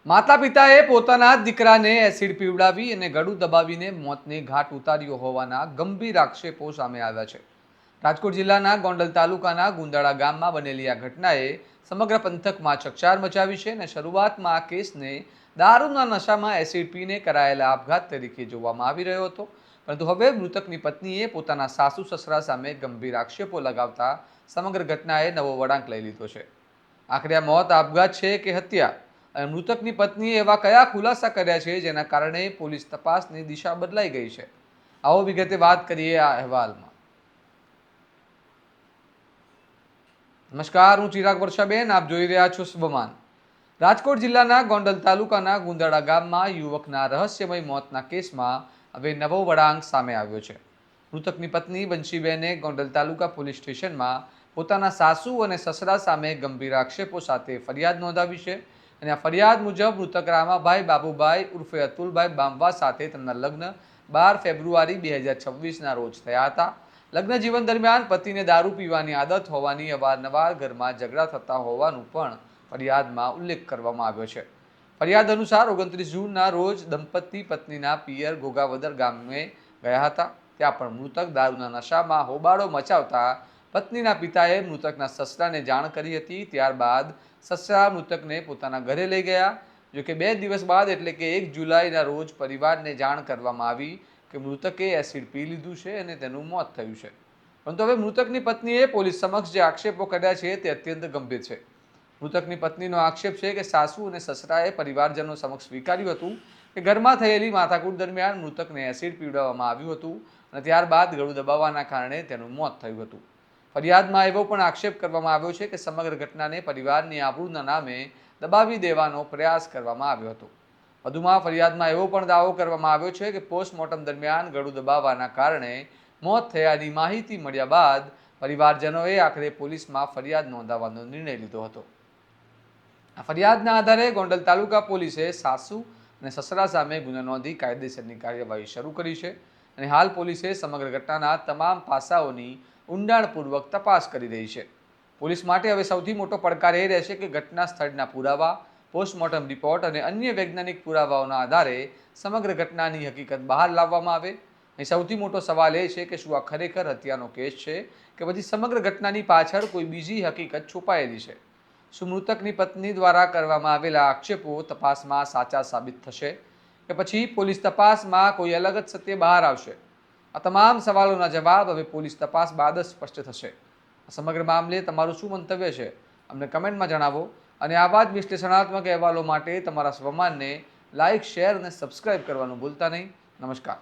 માતા પિતાએ પોતાના દીકરાને એસિડ પીવડાવી અને ગળું દબાવીને મોતને ઘાટ ઉતાર્યો હોવાના ગંભીર આક્ષેપો સામે આવ્યા છે. રાજકોટ જિલ્લાના ગોંડલ તાલુકાના ગુંદાળા ગામમાં બનેલી આ ઘટનાએ સમગ્ર પંથકમાં ચકચાર મચાવી છે અને શરૂઆતમાં આ કેસને દારૂના નશામાં એસિડ પીને કરાયેલા આપઘાત તરીકે જોવામાં આવી રહ્યો હતો, પરંતુ હવે મૃતકની પત્નીએ પોતાના સાસુ સસરા સામે ગંભીર આક્ષેપો લગાવતા સમગ્ર ઘટનાએ નવો વળાંક લઈ લીધો છે. આખરે આ મોત આપઘાત છે કે હત્યા અને મૃતકની પત્નીએ એવા કયા ખુલાસા કર્યા છે જેના કારણે પોલીસ તપાસની દિશા બદલાઈ ગઈ છે? આવો વિગતે વાત કરીએ આ અહેવાલમાં. નમસ્કાર, હું ચિરાગ વર્ષાબેન, આપ જોઈ રહ્યા છો સ્વમાન. રાજકોટ જિલ્લાના ગોંડલ તાલુકાના ગુંદાળા ગામમાં યુવકના રહસ્યમય મોતના કેસમાં હવે નવો વળાંક સામે આવ્યો છે. મૃતકની પત્ની બંશીબેને ગોંડલ તાલુકા પોલીસ સ્ટેશનમાં પોતાના સાસુ અને સસરા સામે ગંભીર આક્ષેપો સાથે ફરિયાદ નોંધાવી છે અને આ ફરિયાદ મુજબ મૃતક રામાભાઈ બાબુભાઈ ઉર્ફે અતુલભાઈ બાંબવા સાથે તેમના લગ્ન 12 ફેબ્રુઆરી 2026ના રોજ થયા હતા. લગ્ન જીવન દરમિયાન પતિને દારૂ પીવાની આદત હોવાની અવારનવાર ઘરમાં ઝઘડા થતા હોવાનું પણ ફરિયાદમાં ઉલ્લેખ કરવામાં આવ્યો છે. ફરિયાદ અનુસાર 29 જૂનના રોજ દંપતી પત્નીના પિયર ઘોઘાવદર ગામે ગયા હતા. ત્યાં પણ મૃતક દારૂના નશામાં હોબાળો મચાવતા પત્નીના પિતાએ મૃતકના સસરાને જાણ કરી હતી. ત્યારબાદ સસરા મૃતકને પોતાના ઘરે લઈ ગયા. જોકે 2 દિવસ બાદ એટલે કે 1 જુલાઈના રોજ પરિવારને જાણ કરવામાં આવી કે મૃતકે એસિડ પી લીધું છે અને તેનું મોત થયું છે. પરંતુ હવે મૃતકની પત્નીએ પોલીસ સમક્ષ જે આક્ષેપો કર્યા છે તે અત્યંત ગંભીર છે. મૃતકની પત્નીનો આક્ષેપ છે કે સાસુ અને સસરાએ પરિવારજનો સમક્ષ સ્વીકાર્યું હતું કે ઘરમાં થયેલી માથાકૂટ દરમિયાન મૃતકને એસિડ પીવડાવવામાં આવ્યું હતું અને ત્યારબાદ ગળું દબાવવાના કારણે તેનું મોત થયું હતું. ફરિયાદમાં એવો પણ આક્ષેપ કરવામાં આવ્યો છે કે સમગ્ર ઘટનાને પરિવારની આબરૂના નામે દબાવી દેવાનો પ્રયાસ કરવામાં આવ્યો હતો. વધુમાં ફરિયાદમાં એવો પણ દાવો કરવામાં આવ્યો છે કે પોસ્ટમોર્ટમ દરમિયાન ગળું દબાવવાના કારણે મોત થયાની માહિતી મળ્યા બાદ પરિવારજનોએ આખરે પોલીસમાં ફરિયાદ નોંધાવવાનો નિર્ણય લીધો હતો. આ ફરિયાદના આધારે ગોંડલ તાલુકા પોલીસે સાસુ અને સસરા સામે ગુનો નોંધી કાયદેસરની કાર્યવાહી શરૂ કરી છે અને હાલ પોલીસે સમગ્ર ઘટનાના તમામ પાસાઓની ઊંડાણપૂર્વક તપાસ કરી રહી છે. પોલીસ માટે હવે સૌથી મોટો પડકાર એ રહેશે કે ઘટના સ્થળના પુરાવા, પોસ્ટમોર્ટમ રિપોર્ટ અને અન્ય વૈજ્ઞાનિક પુરાવાઓના આધારે સમગ્ર ઘટનાની હકીકત બહાર લાવવામાં આવે. અહીં સૌથી મોટો સવાલ એ છે કે શું આ ખરેખર હત્યાનો કેસ છે કે પછી સમગ્ર ઘટનાની પાછળ કોઈ બીજી હકીકત છુપાયેલી છે? શું મૃતકની પત્ની દ્વારા કરવામાં આવેલા આક્ષેપો તપાસમાં સાચા સાબિત થશે કે પછી પોલીસ તપાસમાં કોઈ અલગ જ સત્ય બહાર આવશે? આ તમામ સવાલોના જવાબ હવે પોલીસ તપાસ બાદ જ સ્પષ્ટ થશે. આ સમગ્ર મામલે તમારું શું મંતવ્ય છે? અમને કમેન્ટમાં જણાવો અને આવા જ વિશ્લેષણાત્મક અહેવાલો માટે તમારા સ્વમાનને લાઇક, શેર અને સબસ્ક્રાઇબ કરવાનું ભૂલતા નહીં. નમસ્કાર.